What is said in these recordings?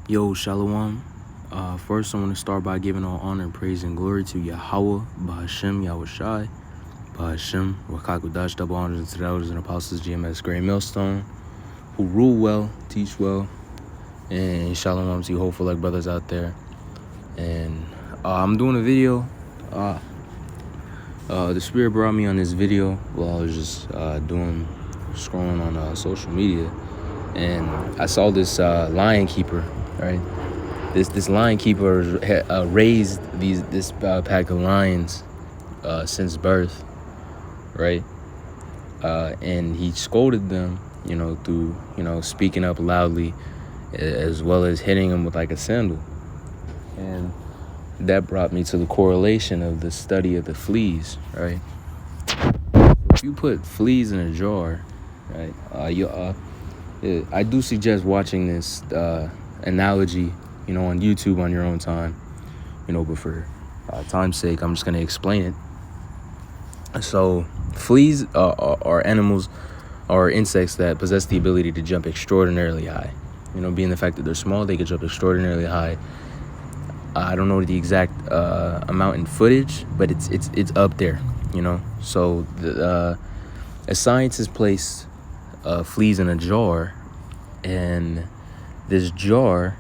Yo, Shalom. First, I want to start by giving all honor, praise, and glory to Yahawah Bahasham Yahawashi Bahasham, Qadash, double honors to the elders and apostles, GMS, Great Millstone, who rule well, teach well, and Shalom to you hopeful like brothers out there. And I'm doing a video. The Spirit brought me on this video while I was just scrolling on social media, and I saw this lion keeper, right? This lion keeper raised this pack of lions since birth, right? And he scolded them, through speaking up loudly, as well as hitting them with like a sandal. And that brought me to the correlation of the study of the fleas, right? If you put fleas in a jar, right? I do suggest watching this analogy, on YouTube on your own time, but for time's sake, I'm just going to explain it. So fleas are animals or insects that possess the ability to jump extraordinarily high. Being the fact that they're small, they can jump extraordinarily high. I don't know the exact amount in footage, but it's up there, So a scientist placed fleas in a jar, and this jar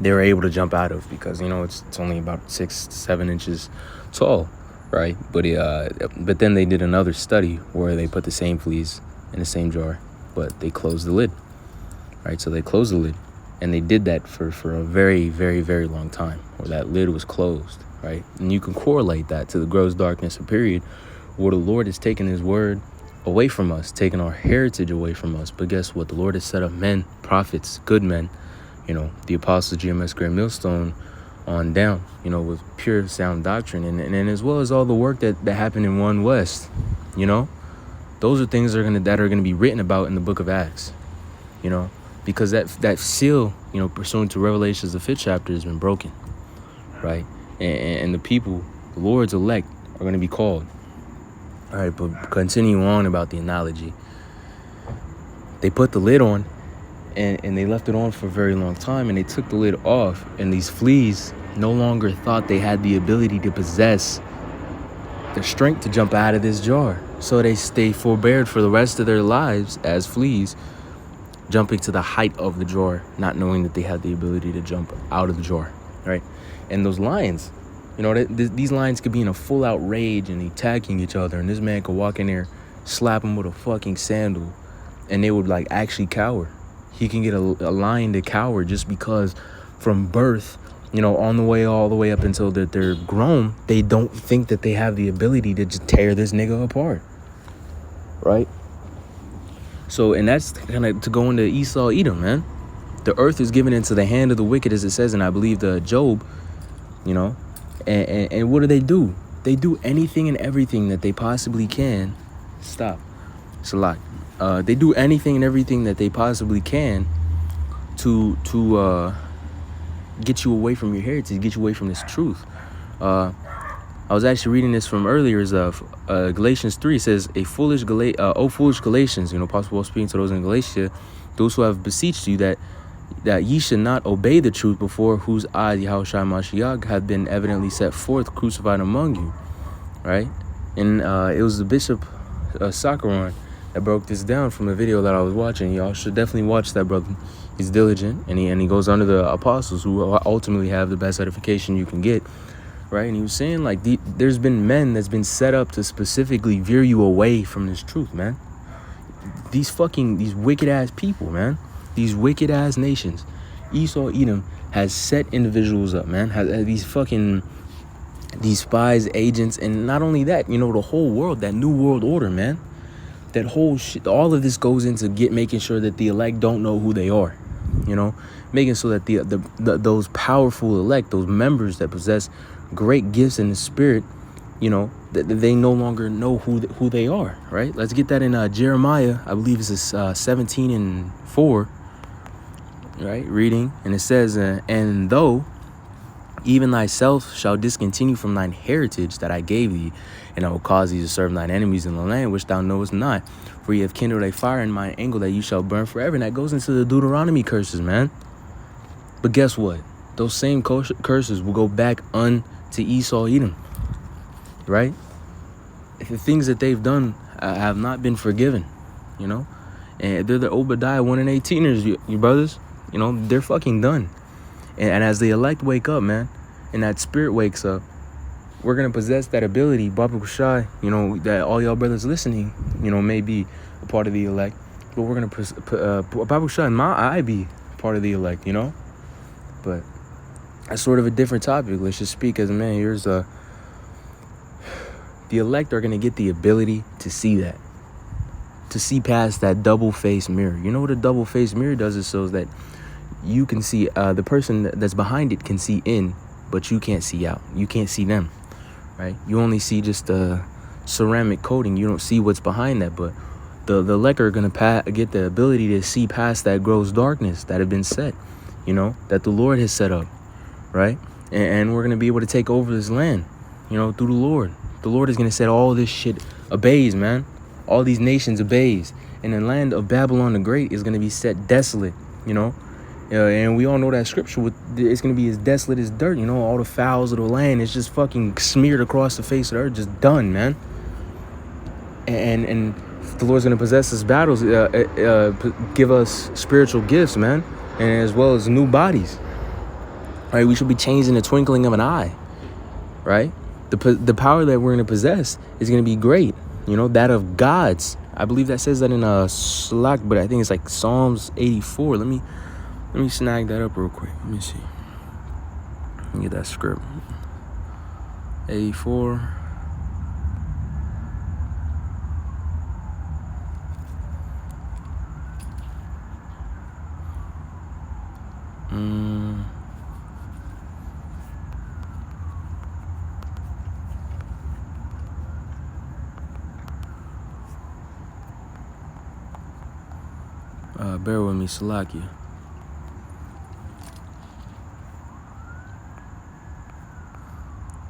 they were able to jump out of because it's only about 6 to 7 inches tall, right? But then they did another study where they put the same fleas in the same jar, but they closed the lid, right? So they closed the lid, and they did that for a very, very, very long time, where that lid was closed, right? And you can correlate that to the gross darkness of period, where the Lord is taking his word away from us, taking our heritage away from us. But guess what? The Lord has set up men, prophets, good men, the apostles, GMS, Great Millstone, on down, with pure sound doctrine, and as well as all the work that happened in 1 West, those are things that are gonna be written about in the book of Acts, because that seal, pursuant to Revelations, the 5th chapter, has been broken, right? And the people, the Lord's elect, are going to be called. All right, but continue on about the analogy. They put the lid on, and they left it on for a very long time, and they took the lid off, and these fleas no longer thought they had the ability to possess the strength to jump out of this jar. So they forbeared for the rest of their lives as fleas, jumping to the height of the jar, not knowing that they had the ability to jump out of the jar, right? And those lions, these lions could be in a full-out rage and attacking each other, and this man could walk in there, slap them with a fucking sandal, and they would actually cower. He can get a lion to cower just because from birth, all the way up until that they're grown, they don't think that they have the ability to just tear this nigga apart, right? So, and that's kind of to go into Esau, Edom, man. The earth is given into the hand of the wicked, as it says in, I believe, the Job, and what do? They do anything and everything that they possibly can. Stop. It's a lot. They do anything and everything that they possibly can to get you away from your heritage, get you away from this truth. I was actually reading this from earlier. Is Galatians 3 says, "O foolish Galatians," Apostle Paul speaking to those in Galatia, "those who have beseeched you that ye should not obey the truth, before whose eyes Yahawah Mashiach have been evidently set forth, crucified among you," right? And it was the Bishop Sakaron that broke this down from a video that I was watching. Y'all should definitely watch that brother. He's diligent, and he goes under the apostles who ultimately have the best edification you can get, right? And he was saying there's been men that's been set up to specifically veer you away from this truth, man. These wicked ass people, man. These wicked ass nations. Esau, Edom has set individuals up, man. Has these spies, agents, and not only that, the whole world, that new world order, man. That whole shit, all of this goes into making sure that the elect don't know who they are, making sure that those powerful elect, those members that possess great gifts in the spirit, that they no longer know who they are, right? Let's get that in Jeremiah, I believe it's 17:4, right? Reading, and it says, "And though even thyself shall discontinue from thine heritage that I gave thee, and I will cause thee to serve thine enemies in the land which thou knowest not. For ye have kindled a fire in mine anger that you shall burn forever." And that goes into the Deuteronomy curses, man. But guess what? Those same curses will go back unto Esau, Edom, right? The things that they've done have not been forgiven, you know? And they're the Obadiah 1 and 18ers, you brothers. You know, they're fucking done. And as the elect wake up, man, and that spirit wakes up, we're going to possess that ability, Baruch Shai, you know, that all y'all brothers listening, you know, may be a part of the elect. But we're going to, Baruch Shai, I be part of the elect, you know? But that's sort of a different topic. Let's just speak as a man. Here's the elect are going to get the ability to see that. To see past that double-faced mirror. You know what a double-faced mirror does? Is so that you can see, the person that's behind it can see in, but you can't see out. You can't see them, right? You only see just the ceramic coating. You don't see what's behind that. But the elect are going to get the ability to see past that gross darkness that had been set, you know, that the Lord has set up, right? And we're going to be able to take over this land, you know, through the Lord. The Lord is going to set all this shit obeys, man. All these nations obeys. And the land of Babylon the Great is going to be set desolate, you know. And we all know that scripture, it's going to be as desolate as dirt, you know. All the fowls of the land is just fucking smeared across the face of the earth, just done, man. And the Lord's going to possess us battles, give us spiritual gifts, man. And as well as new bodies. Right? We should be changed in the twinkling of an eye, right? The power that we're going to possess is going to be great, you know, that of God's. I believe that says that in Slack, but I think it's like Psalms 84. Let me snag that up real quick. Let me see. Let me get that script. 84. Bear with me, Salakia.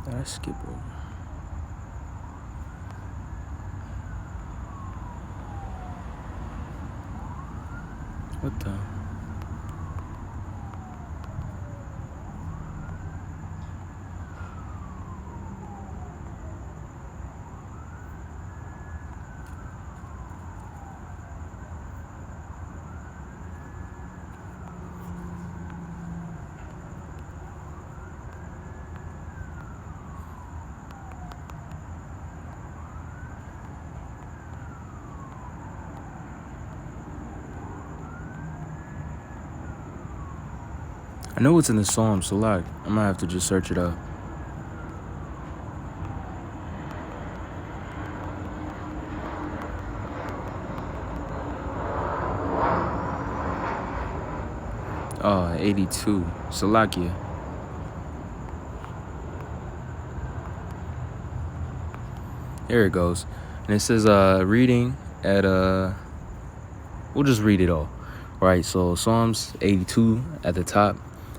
Did I skip over? What the? I know it's in the Psalms, so like, I might have to just search it up. Oh, 82. Salakia. Here it goes. And it says reading at we'll just read it all. All right, so Psalms 82 at the top.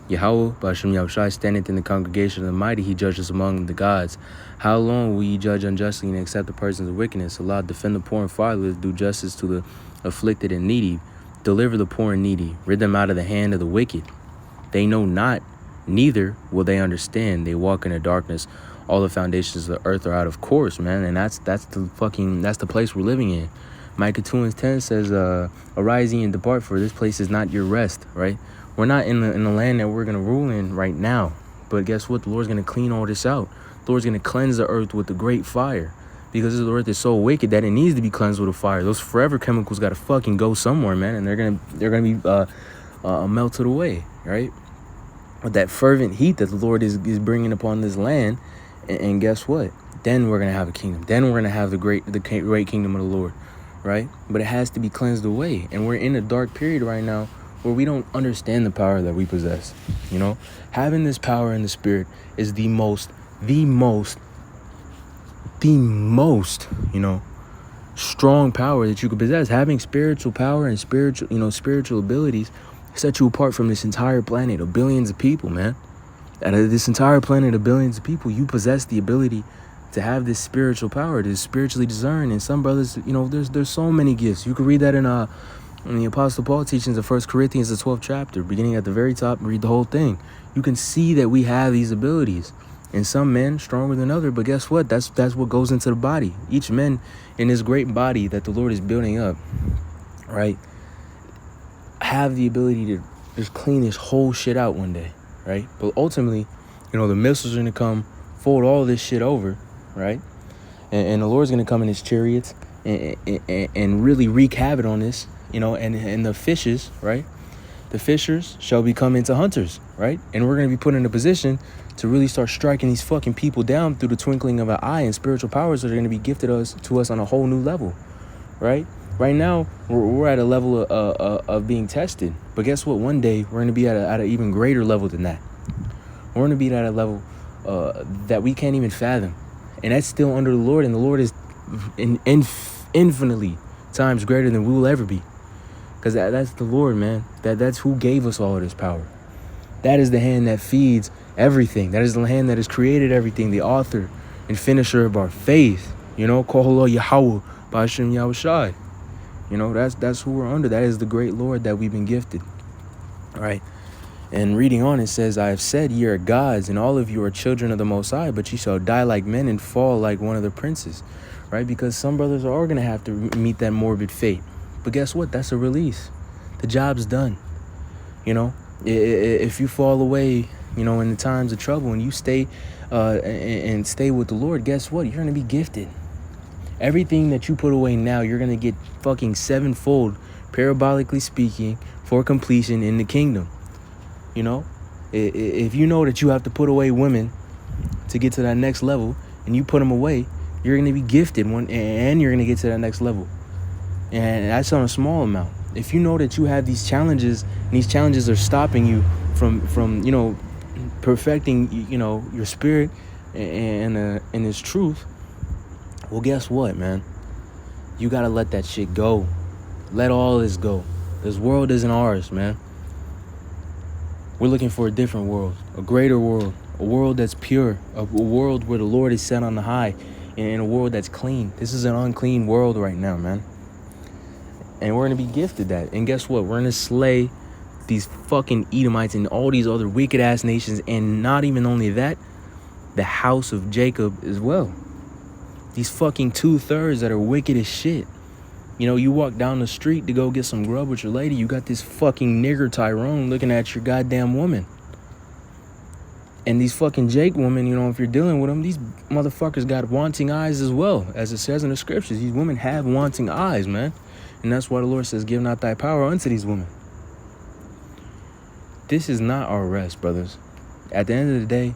Yahawah Bahasham Yahawashi standeth in the congregation of the mighty, he judges among the gods. How long will ye judge unjustly and accept the persons of wickedness? Allah, defend the poor and fatherless, do justice to the afflicted and needy. Deliver the poor and needy, rid them out of the hand of the wicked. They know not, neither will they understand. They walk in the darkness. All the foundations of the earth are out of course, man. And that's the place we're living in. Micah 2 and 10 says, arise ye and depart, for this place is not your rest, right? We're not in the land that we're going to rule in right now. But guess what? The Lord's going to clean all this out. The Lord's going to cleanse the earth with the great fire. Because the earth is so wicked that it needs to be cleansed with a fire. Those forever chemicals got to fucking go somewhere, man. And they're gonna be melted away, right? With that fervent heat that the Lord is bringing upon this land. And guess what? Then we're going to have a kingdom. Then we're going to have the great kingdom of the Lord, right? But it has to be cleansed away. And we're in a dark period right now where we don't understand the power that we possess, you know? Having this power in the spirit is the most, you know, strong power that you could possess. Having spiritual power and spiritual abilities set you apart from this entire planet of billions of people, man. Out of this entire planet of billions of people, you possess the ability to have this spiritual power, to spiritually discern. And some brothers, you know, there's so many gifts. You could read that in And the Apostle Paul teaches in 1 Corinthians, the 12th chapter, beginning at the very top, read the whole thing. You can see that we have these abilities. And some men stronger than others, but guess what? That's what goes into the body. Each man in this great body that the Lord is building up, right, have the ability to just clean this whole shit out one day, right? But ultimately, the missiles are going to come, fold all this shit over, right? And the Lord's going to come in his chariots and really wreak havoc on this, and the fishes, right? The fishers shall become into hunters, right? And we're going to be put in a position to really start striking these fucking people down through the twinkling of an eye, and spiritual powers that are going to be gifted to us on a whole new level, right? Right now, we're at a level of being tested. But guess what? One day, we're going to be at an even greater level than that. We're going to be at a level that we can't even fathom. And that's still under the Lord, and the Lord is infinitely times greater than we will ever be. Because that's the Lord, man. That's who gave us all of this power. That is the hand that feeds everything. That is the hand that has created everything, the author and finisher of our faith. Yahawah Bahasham Yahawashi. That's who we're under. That is the great Lord that we've been gifted. All right. And reading on, it says, I have said ye are gods, and all of you are children of the Most High, but ye shall die like men and fall like one of the princes. Right? Because some brothers are going to have to meet that morbid fate. But guess what? That's a release. The job's done. If you fall away, in the times of trouble, and you stay and stay with the Lord, guess what? You're going to be gifted. Everything that you put away now, you're going to get fucking sevenfold, parabolically speaking, for completion in the kingdom. If you know that you have to put away women to get to that next level, and you put them away, you're going to be gifted and you're going to get to that next level. And that's on a small amount. If you know that you have these challenges, and these challenges are stopping you from perfecting, your spirit and this truth, well, guess what, man? You got to let that shit go. Let all this go. This world isn't ours, man. We're looking for a different world, a greater world, a world that's pure, a world where the Lord is set on the high, and a world that's clean. This is an unclean world right now, man. And we're going to be gifted that. And guess what? We're going to slay these fucking Edomites and all these other wicked ass nations. And not even only that, the house of Jacob as well. These fucking 2/3 that are wicked as shit. You walk down the street to go get some grub with your lady. You got this fucking nigger Tyrone looking at your goddamn woman. And these fucking Jake women, if you're dealing with them, these motherfuckers got wanting eyes as well. As it says in the scriptures, these women have wanting eyes, man. And that's why the Lord says, give not thy power unto these women. This is not our rest, brothers. At the end of the day,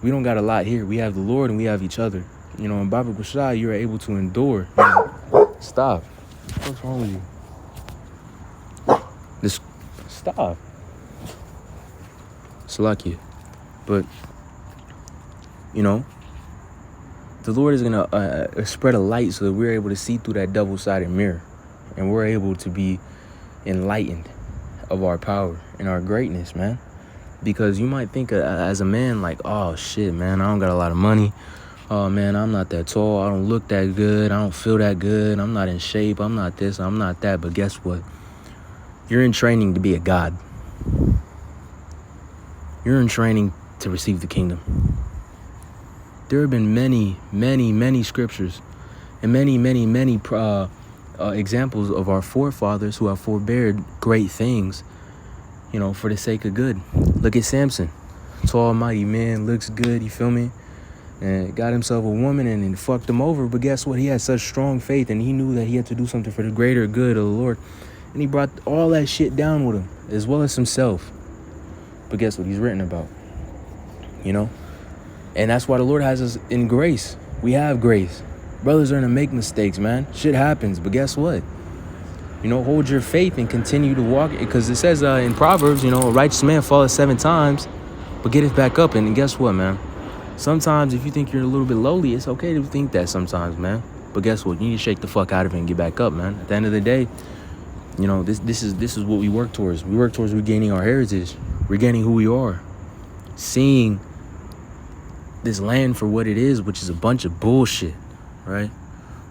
we don't got a lot here. We have the Lord and we have each other. In Bible Qadash, you're able to endure. Stop. What's wrong with you? Just stop. Salakia. But, the Lord is going to spread a light so that we're able to see through that double-sided mirror. And we're able to be enlightened of our power and our greatness, man. Because you might think as a man, like, oh, shit, man, I don't got a lot of money. Oh, man, I'm not that tall. I don't look that good. I don't feel that good. I'm not in shape. I'm not this. I'm not that. But guess what? You're in training to be a god. You're in training to receive the kingdom. There have been many, many, many scriptures and many, many, many examples of our forefathers who have forbeared great things, for the sake of good. Look at Samson. Tall, mighty man, looks good, you feel me? And got himself a woman and fucked him over. But guess what? He had such strong faith, and he knew that he had to do something for the greater good of the Lord. And he brought all that shit down with him, as well as himself. But guess what? He's written about. And that's why the Lord has us in grace. We have grace. Brothers are going to make mistakes, man. Shit happens. But guess what? Hold your faith and continue to walk. Because it says in Proverbs, a righteous man falleth 7 times, but getteth back up. And guess what, man? Sometimes if you think you're a little bit lowly, it's okay to think that sometimes, man. But guess what? You need to shake the fuck out of it and get back up, man. At the end of the day, this is what we work towards. We work towards regaining our heritage, regaining who we are, seeing this land for what it is, which is a bunch of bullshit, right?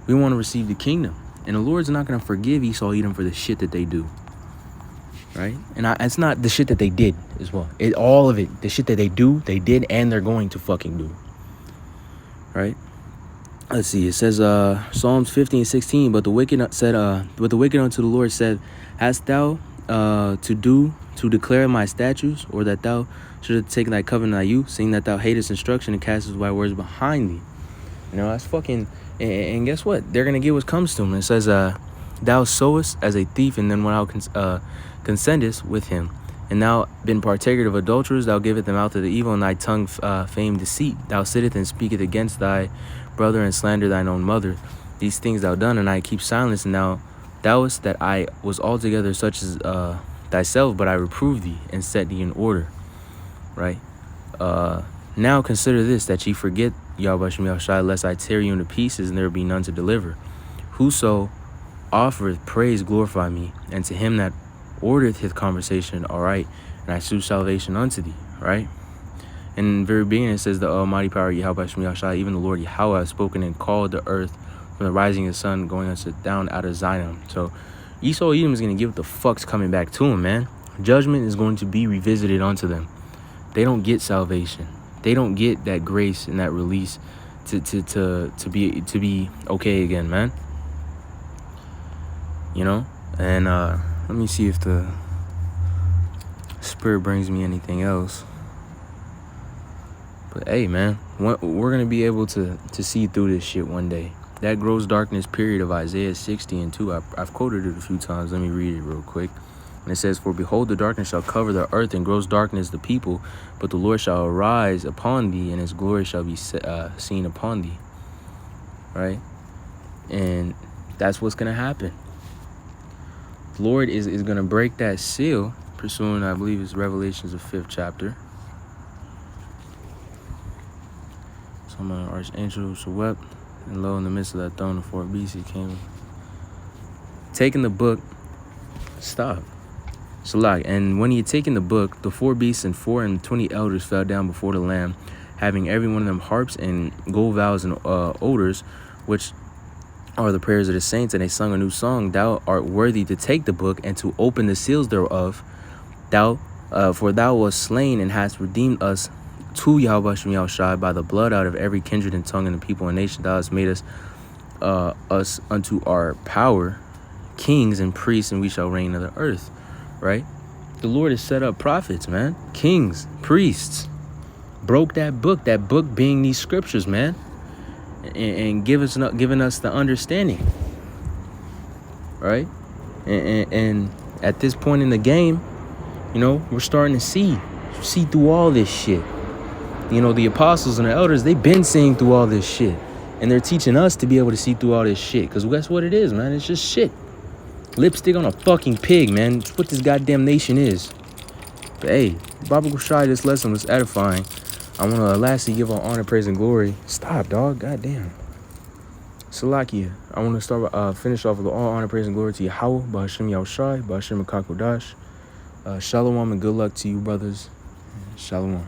We want to receive the kingdom. And the Lord's not going to forgive Esau Edom for the shit that they do. Right? And it's not the shit that they did as well. All of it, the shit that they do, they did, and they're going to fucking do. Right? Let's see. It says Psalms 50:16. But the wicked unto the Lord said, Hast thou to declare my statutes, or that thou shouldst take thy covenant thy youth, seeing that thou hatest instruction and castest thy words behind thee? You know, that's fucking. And guess what? They're gonna get what comes to them. It says, thou sowest as a thief, and then when thou consentest with him, and thou been partaker of adulterers, thou givest them out to the evil, and thy tongue fame deceit. Thou sittest and speakest against thy brother, and slander thine own mother. These things thou done, and I keep silence, and thou doubtest that I was altogether such as thyself, but I reproved thee and set thee in order. Right? Now consider this, that ye forget Yahawah Bahasham Yahawashi, lest I tear you into pieces, and there be none to deliver. Whoso offereth praise glorify me, and to him that ordereth his conversation aright, and I sue salvation unto thee. Right? And in the very beginning it says, the almighty power of Yahawah Bahasham Yahawashi, even the Lord Yahweh, has spoken and called the earth from the rising of the sun going unto down out of Zion. So Esau Edom is going to give what the fuck's coming back to him, man. Judgment is going to be revisited unto them. They don't get salvation. They don't get that grace and that release to be okay again, man. You know? And let me see if the Spirit brings me anything else. But hey, man, we're going to be able to see through this shit one day. That gross darkness period of Isaiah 60:2, I've quoted it a few times. Let me read it real quick. And it says, For behold, the darkness shall cover the earth, and gross darkness the people, but the Lord shall arise upon thee, and his glory shall be seen upon thee. Right? And that's what's going to happen. The Lord is going to break that seal, pursuing, I believe it's Revelations, the 5th chapter. Some archangel shall wept, and lo, in the midst of that throne, the 4 beasts, he came, taking the book. Stop. Salak. And when he had taken the book, the 4 beasts and 24 elders fell down before the Lamb, having every one of them harps and gold vials and odors, which are the prayers of the saints. And they sung a new song. Thou art worthy to take the book and to open the seals thereof. For thou wast slain and hast redeemed us to Yahawah Bahasham Yahawashi by the blood out of every kindred and tongue and the people and nation. Thou hast made us unto our power kings and priests, and we shall reign of the earth. Right? The Lord has set up prophets, man, kings, priests, broke that book being these scriptures, man, and giving us the understanding. Right? And at this point in the game, you know, we're starting to see through all this shit. You know, the apostles and the elders, they've been seeing through all this shit. And they're teaching us to be able to see through all this shit. Because guess what it is, man? It's just shit. Lipstick on a fucking pig, man. It's what this goddamn nation is. But hey, Baba Gushai, this lesson was edifying. I want to lastly give all honor, praise, and glory. Stop, dog. Goddamn. Salakia. I want to finish off with all honor, praise, and glory to Yahawah Bahasham Yahawashi Bahasham Qadash. Shalom and good luck to you, brothers. Shalom.